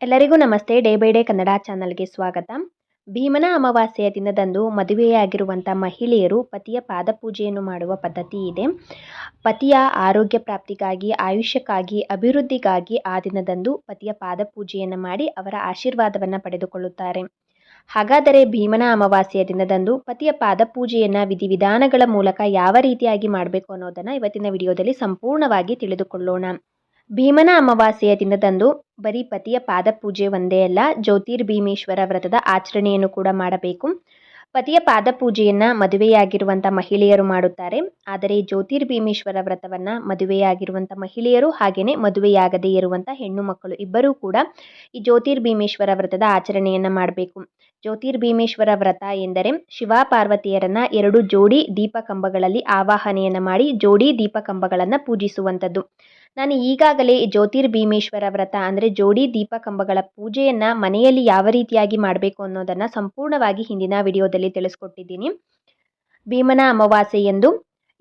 ಎಲ್ಲರಿಗೂ ನಮಸ್ತೆ. Day by day Kannada ಚಾನಲ್ಗೆ ಸ್ವಾಗತ. ಭೀಮನ ಅಮಾವಾಸ್ಯೆಯ ದಿನದಂದು ಮದುವೆಯಾಗಿರುವಂಥ ಮಹಿಳೆಯರು ಪತಿಯ ಪಾದಪೂಜೆಯನ್ನು ಮಾಡುವ ಪದ್ಧತಿ ಇದೆ. ಪತಿಯ ಆರೋಗ್ಯ ಪ್ರಾಪ್ತಿಗಾಗಿ, ಆಯುಷ್ಯಕ್ಕಾಗಿ, ಅಭಿವೃದ್ಧಿಗಾಗಿ ಆ ದಿನದಂದು ಪತಿಯ ಪಾದಪೂಜೆಯನ್ನು ಮಾಡಿ ಅವರ ಆಶೀರ್ವಾದವನ್ನು ಪಡೆದುಕೊಳ್ಳುತ್ತಾರೆ. ಹಾಗಾದರೆ ಭೀಮನ ಅಮಾವಾಸ್ಯೆಯ ದಿನದಂದು ಪತಿಯ ಪಾದಪೂಜೆಯನ್ನು ವಿಧಿವಿಧಾನಗಳ ಮೂಲಕ ಯಾವ ರೀತಿಯಾಗಿ ಮಾಡಬೇಕು ಅನ್ನೋದನ್ನು ಇವತ್ತಿನ ವಿಡಿಯೋದಲ್ಲಿ ಸಂಪೂರ್ಣವಾಗಿ ತಿಳಿದುಕೊಳ್ಳೋಣ. ಭೀಮನ ಅಮಾವಾಸ್ಯೆಯ ದಿನದಂದು ಬರೀ ಪತಿಯ ಪಾದಪೂಜೆ ಒಂದೇ ಅಲ್ಲ, ಜ್ಯೋತಿರ್ಭೀಮೇಶ್ವರ ವ್ರತದ ಆಚರಣೆಯನ್ನು ಕೂಡ ಮಾಡಬೇಕು. ಪತಿಯ ಪಾದಪೂಜೆಯನ್ನು ಮದುವೆಯಾಗಿರುವಂಥ ಮಹಿಳೆಯರು ಮಾಡುತ್ತಾರೆ. ಆದರೆ ಜ್ಯೋತಿರ್ಭೀಮೇಶ್ವರ ವ್ರತವನ್ನು ಮದುವೆಯಾಗಿರುವಂಥ ಮಹಿಳೆಯರು ಹಾಗೆಯೇ ಮದುವೆಯಾಗದೇ ಇರುವಂಥ ಹೆಣ್ಣು ಮಕ್ಕಳು ಇಬ್ಬರೂ ಕೂಡ ಈ ಜ್ಯೋತಿರ್ಭೀಮೇಶ್ವರ ವ್ರತದ ಆಚರಣೆಯನ್ನು ಮಾಡಬೇಕು. ಜ್ಯೋತಿರ್ಭೀಮೇಶ್ವರ ವ್ರತ ಎಂದರೆ ಶಿವ ಪಾರ್ವತಿಯರನ್ನು 2 ಜೋಡಿ ದೀಪಕಂಬಗಳಲ್ಲಿ ಆವಾಹನೆಯನ್ನು ಮಾಡಿ ಜೋಡಿ ದೀಪಕಂಬಗಳನ್ನು ಪೂಜಿಸುವಂಥದ್ದು. ನಾನು ಈಗಾಗಲೇ ಜ್ಯೋತಿರ್ಭೀಮೇಶ್ವರ ವ್ರತ ಅಂದರೆ ಜೋಡಿ ದೀಪಕಂಬಗಳ ಪೂಜೆಯನ್ನು ಮನೆಯಲ್ಲಿ ಯಾವ ರೀತಿಯಾಗಿ ಮಾಡಬೇಕು ಅನ್ನೋದನ್ನು ಸಂಪೂರ್ಣವಾಗಿ ಹಿಂದಿನ ವಿಡಿಯೋದಲ್ಲಿ ತಿಳಿಸ್ಕೊಟ್ಟಿದ್ದೀನಿ. ಭೀಮನ ಅಮಾವಾಸ್ಯೆಯಂದು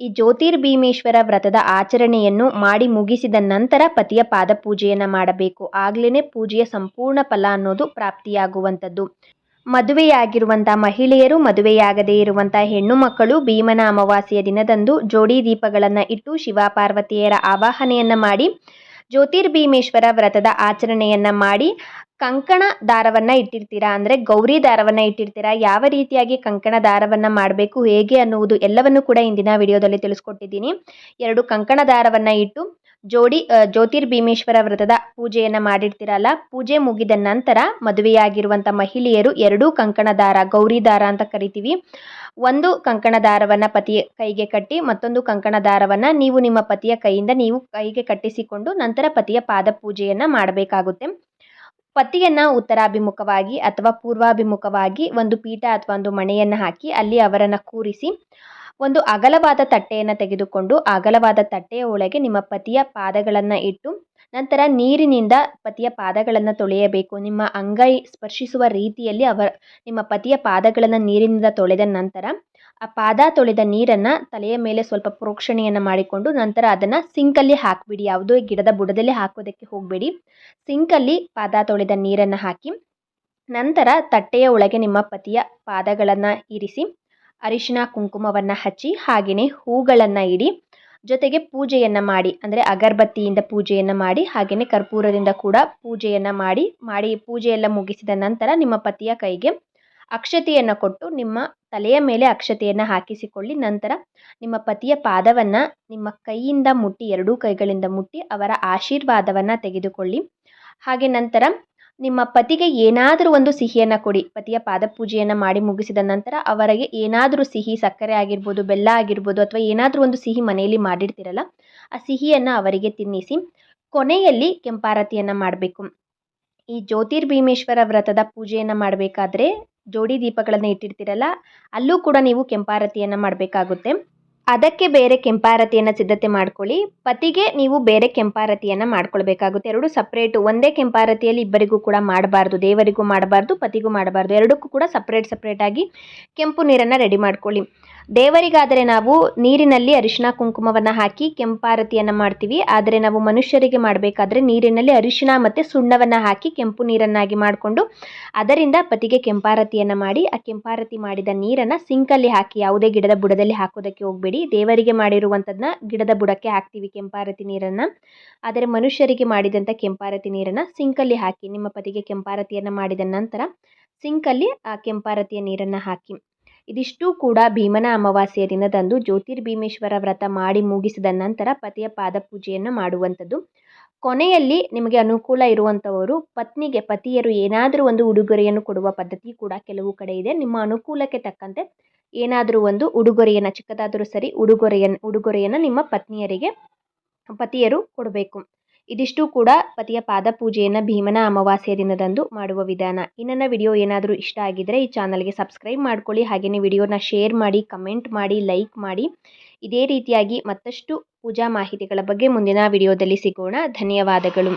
ಈ ಜ್ಯೋತಿರ್ಭೀಮೇಶ್ವರ ವ್ರತದ ಆಚರಣೆಯನ್ನು ಮಾಡಿ ಮುಗಿಸಿದ ನಂತರ ಪತಿಯ ಪಾದಪೂಜೆಯನ್ನು ಮಾಡಬೇಕು. ಆಗಲೇ ಪೂಜೆಯ ಸಂಪೂರ್ಣ ಫಲ ಅನ್ನೋದು ಪ್ರಾಪ್ತಿಯಾಗುವಂಥದ್ದು. ಮದುವೆಯಾಗಿರುವಂಥ ಮಹಿಳೆಯರು, ಮದುವೆಯಾಗದೇ ಇರುವಂಥ ಹೆಣ್ಣು ಮಕ್ಕಳು ಭೀಮನ ಅಮಾವಾಸ್ಯೆಯ ದಿನದಂದು ಜೋಡಿ ದೀಪಗಳನ್ನು ಇಟ್ಟು ಶಿವ ಪಾರ್ವತಿಯರ ಆವಾಹನೆಯನ್ನು ಮಾಡಿ ಜ್ಯೋತಿರ್ಭೀಮೇಶ್ವರ ವ್ರತದ ಆಚರಣೆಯನ್ನು ಮಾಡಿ ಕಂಕಣ ದಾರವನ್ನು ಇಟ್ಟಿರ್ತೀರಾ, ಅಂದರೆ ಗೌರಿ ದಾರವನ್ನು ಇಟ್ಟಿರ್ತೀರಾ. ಯಾವ ರೀತಿಯಾಗಿ ಕಂಕಣ ದಾರವನ್ನು ಮಾಡಬೇಕು, ಹೇಗೆ ಅನ್ನುವುದು ಎಲ್ಲವನ್ನು ಕೂಡ ಇಂದಿನ ವಿಡಿಯೋದಲ್ಲಿ ತಿಳಿಸ್ಕೊಟ್ಟಿದ್ದೀನಿ. 2 ಕಂಕಣ ದಾರವನ್ನು ಇಟ್ಟು ಜ್ಯೋತಿರ್ಭೀಮೇಶ್ವರ ವ್ರತದ ಪೂಜೆಯನ್ನು ಮಾಡಿರ್ತೀರಲ್ಲ, ಪೂಜೆ ಮುಗಿದ ನಂತರ ಮದುವೆಯಾಗಿರುವಂಥ ಮಹಿಳೆಯರು 2 ಕಂಕಣ ದಾರ, ಗೌರಿ ದಾರ ಅಂತ ಕರಿತೀವಿ, ಒಂದು ಕಂಕಣ ದಾರವನ್ನು ಪತಿಯ ಕೈಗೆ ಕಟ್ಟಿ ಮತ್ತೊಂದು ಕಂಕಣ ದಾರವನ್ನು ನೀವು ನಿಮ್ಮ ಪತಿಯ ಕೈಯಿಂದ ನೀವು ಕೈಗೆ ಕಟ್ಟಿಸಿಕೊಂಡು ನಂತರ ಪತಿಯ ಪಾದಪೂಜೆಯನ್ನು ಮಾಡಬೇಕಾಗುತ್ತೆ. ಪತಿಯನ್ನು ಉತ್ತರಾಭಿಮುಖವಾಗಿ ಅಥವಾ ಪೂರ್ವಾಭಿಮುಖವಾಗಿ ಒಂದು ಪೀಠ ಅಥವಾ ಒಂದು ಮಣೆಯನ್ನು ಹಾಕಿ ಅಲ್ಲಿ ಅವರನ್ನು ಕೂರಿಸಿ ಒಂದು ಅಗಲವಾದ ತಟ್ಟೆಯನ್ನು ತೆಗೆದುಕೊಂಡು ಅಗಲವಾದ ತಟ್ಟೆಯ ಒಳಗೆ ನಿಮ್ಮ ಪತಿಯ ಪಾದಗಳನ್ನು ಇಟ್ಟು ನಂತರ ನೀರಿನಿಂದ ಪತಿಯ ಪಾದಗಳನ್ನು ತೊಳೆಯಬೇಕು. ನಿಮ್ಮ ಅಂಗೈ ಸ್ಪರ್ಶಿಸುವ ರೀತಿಯಲ್ಲಿ ನಿಮ್ಮ ಪತಿಯ ಪಾದಗಳನ್ನು ನೀರಿನಿಂದ ತೊಳೆದ ನಂತರ ಆ ಪಾದ ತೊಳೆದ ನೀರನ್ನು ತಲೆಯ ಮೇಲೆ ಸ್ವಲ್ಪ ಪ್ರೋಕ್ಷಣೆಯನ್ನು ಮಾಡಿಕೊಂಡು ನಂತರ ಅದನ್ನು ಸಿಂಕಲ್ಲಿ ಹಾಕಿಬಿಡಿ. ಯಾವುದೋ ಗಿಡದ ಬುಡದಲ್ಲಿ ಹಾಕೋದಕ್ಕೆ ಹೋಗಬೇಡಿ. ಸಿಂಕಲ್ಲಿ ಪಾದ ತೊಳೆದ ನೀರನ್ನು ಹಾಕಿ ನಂತರ ತಟ್ಟೆಯ ಒಳಗೆ ನಿಮ್ಮ ಪತಿಯ ಪಾದಗಳನ್ನು ಇರಿಸಿ ಅರಿಶಿನ ಕುಂಕುಮವನ್ನು ಹಚ್ಚಿ ಹಾಗೆಯೇ ಹೂಗಳನ್ನು ಇಡಿ, ಜೊತೆಗೆ ಪೂಜೆಯನ್ನು ಮಾಡಿ, ಅಂದರೆ ಅಗರಬತ್ತಿಯಿಂದ ಪೂಜೆಯನ್ನು ಮಾಡಿ ಹಾಗೆಯೇ ಕರ್ಪೂರದಿಂದ ಕೂಡ ಪೂಜೆಯನ್ನು ಮಾಡಿ ಪೂಜೆಯೆಲ್ಲ ಮುಗಿಸಿದ ನಂತರ ನಿಮ್ಮ ಪತಿಯ ಕೈಗೆ ಅಕ್ಷತೆಯನ್ನು ಕೊಟ್ಟು ನಿಮ್ಮ ತಲೆಯ ಮೇಲೆ ಅಕ್ಷತೆಯನ್ನು ಹಾಕಿಸಿಕೊಳ್ಳಿ. ನಂತರ ನಿಮ್ಮ ಪತಿಯ ಪಾದವನ್ನು ನಿಮ್ಮ ಕೈಯಿಂದ ಮುಟ್ಟಿ, 2 ಕೈಗಳಿಂದ ಮುಟ್ಟಿ ಅವರ ಆಶೀರ್ವಾದವನ್ನು ತೆಗೆದುಕೊಳ್ಳಿ. ಹಾಗೆ ನಂತರ ನಿಮ್ಮ ಪತಿಗೆ ಏನಾದರೂ ಒಂದು ಸಿಹಿಯನ್ನು ಕೊಡಿ. ಪತಿಯ ಪಾದಪೂಜೆಯನ್ನು ಮಾಡಿ ಮುಗಿಸಿದ ನಂತರ ಅವರಿಗೆ ಏನಾದರೂ ಸಿಹಿ, ಸಕ್ಕರೆ ಆಗಿರ್ಬೋದು, ಬೆಲ್ಲ ಆಗಿರ್ಬೋದು, ಅಥವಾ ಏನಾದರೂ ಒಂದು ಸಿಹಿ ಮನೆಯಲ್ಲಿ ಮಾಡಿರ್ತೀರಲ್ಲ ಆ ಸಿಹಿಯನ್ನು ಅವರಿಗೆ ತಿನ್ನಿಸಿ ಕೊನೆಯಲ್ಲಿ ಕೆಂಪಾರತಿಯನ್ನು ಮಾಡಬೇಕು. ಈ ಜ್ಯೋತಿರ್ಭೀಮೇಶ್ವರ ವ್ರತದ ಪೂಜೆಯನ್ನು ಮಾಡಬೇಕಾದ್ರೆ ಜೋಡಿ ದೀಪಗಳನ್ನು ಇಟ್ಟಿರ್ತೀರಲ್ಲ ಅಲ್ಲೂ ಕೂಡ ನೀವು ಕೆಂಪಾರತಿಯನ್ನು ಮಾಡಬೇಕಾಗುತ್ತೆ. ಅದಕ್ಕೆ ಬೇರೆ ಕೆಂಪಾರತಿಯನ್ನು ಸಿದ್ಧತೆ ಮಾಡ್ಕೊಳ್ಳಿ. ಪತಿಗೆ ನೀವು ಬೇರೆ ಕೆಂಪಾರತಿಯನ್ನು ಮಾಡ್ಕೊಳ್ಬೇಕಾಗುತ್ತೆ. 2 ಸಪ್ರೇಟು, ಒಂದೇ ಕೆಂಪಾರತಿಯಲ್ಲಿ ಇಬ್ಬರಿಗೂ ಕೂಡ ಮಾಡಬಾರ್ದು, ದೇವರಿಗೂ ಮಾಡಬಾರ್ದು, ಪತಿಗೂ ಮಾಡಬಾರ್ದು. 2ಕ್ಕೂ ಕೂಡ ಸಪ್ರೇಟಾಗಿ ಕೆಂಪು ನೀರನ್ನು ರೆಡಿ ಮಾಡ್ಕೊಳ್ಳಿ. ದೇವರಿಗಾದರೆ ನಾವು ನೀರಿನಲ್ಲಿ ಅರಿಶಿನ ಕುಂಕುಮವನ್ನು ಹಾಕಿ ಕೆಂಪಾರತಿಯನ್ನು ಮಾಡ್ತೀವಿ. ಆದರೆ ನಾವು ಮನುಷ್ಯರಿಗೆ ಮಾಡಬೇಕಾದ್ರೆ ನೀರಿನಲ್ಲಿ ಅರಿಶಿನ ಮತ್ತು ಸುಣ್ಣವನ್ನು ಹಾಕಿ ಕೆಂಪು ನೀರನ್ನಾಗಿ ಮಾಡಿಕೊಂಡು ಅದರಿಂದ ಪತಿಗೆ ಕೆಂಪಾರತಿಯನ್ನು ಮಾಡಿ ಆ ಕೆಂಪಾರತಿ ಮಾಡಿದ ನೀರನ್ನು ಸಿಂಕಲ್ಲಿ ಹಾಕಿ, ಯಾವುದೇ ಗಿಡದ ಬುಡದಲ್ಲಿ ಹಾಕೋದಕ್ಕೆ ಹೋಗಬೇಡಿ. ದೇವರಿಗೆ ಮಾಡಿರುವಂಥದ್ದನ್ನ ಗಿಡದ ಬುಡಕ್ಕೆ ಹಾಕ್ತೀವಿ ಕೆಂಪಾರತಿ ನೀರನ್ನು, ಆದರೆ ಮನುಷ್ಯರಿಗೆ ಮಾಡಿದಂಥ ಕೆಂಪಾರತಿ ನೀರನ್ನು ಸಿಂಕಲ್ಲಿ ಹಾಕಿ ನಿಮ್ಮ ಪತಿಗೆ ಕೆಂಪಾರತಿಯನ್ನು ಮಾಡಿದ ನಂತರ ಸಿಂಕಲ್ಲಿ ಆ ಕೆಂಪಾರತಿಯ ನೀರನ್ನು ಹಾಕಿ. ಇದಿಷ್ಟು ಕೂಡ ಭೀಮನ ಅಮಾವಾಸ್ಯೆಯ ದಿನದಂದು ಜ್ಯೋತಿರ್ಭೀಮೇಶ್ವರ ವ್ರತ ಮಾಡಿ ಮುಗಿಸಿದ ನಂತರ ಪತಿಯ ಪಾದಪೂಜೆಯನ್ನು ಮಾಡುವಂಥದ್ದು. ಕೊನೆಯಲ್ಲಿ ನಿಮಗೆ ಅನುಕೂಲ ಇರುವಂಥವರು ಪತಿಯರು ಏನಾದರೂ ಒಂದು ಉಡುಗೊರೆಯನ್ನು ಕೊಡುವ ಪದ್ಧತಿ ಕೂಡ ಕೆಲವು ಕಡೆ ಇದೆ. ನಿಮ್ಮ ಅನುಕೂಲಕ್ಕೆ ತಕ್ಕಂತೆ ಏನಾದರೂ ಒಂದು ಉಡುಗೊರೆಯನ್ನು, ಚಿಕ್ಕದಾದರೂ ಸರಿ, ಉಡುಗೊರೆಯನ್ನು ನಿಮ್ಮ ಪತಿಯರು ಕೊಡಬೇಕು. ಇದಿಷ್ಟು ಕೂಡ ಪತಿಯ ಪಾದಪೂಜೆಯನ್ನು ಭೀಮನ ಅಮಾವಾಸ್ಯೆಯ ದಿನದಂದು ಮಾಡುವ ವಿಧಾನ. ಈ ನನ್ನ ವಿಡಿಯೋ ಏನಾದರೂ ಇಷ್ಟ ಆಗಿದ್ದರೆ ಈ ಚಾನಲ್ಗೆ ಸಬ್ಸ್ಕ್ರೈಬ್ ಮಾಡ್ಕೊಳ್ಳಿ. ಹಾಗೆಯೇ ವಿಡಿಯೋನ ಶೇರ್ ಮಾಡಿ, ಕಮೆಂಟ್ ಮಾಡಿ, ಲೈಕ್ ಮಾಡಿ. ಇದೇ ರೀತಿಯಾಗಿ ಮತ್ತಷ್ಟು ಪೂಜಾ ಮಾಹಿತಿಗಳ ಬಗ್ಗೆ ಮುಂದಿನ ವಿಡಿಯೋದಲ್ಲಿ ಸಿಗೋಣ. ಧನ್ಯವಾದಗಳು.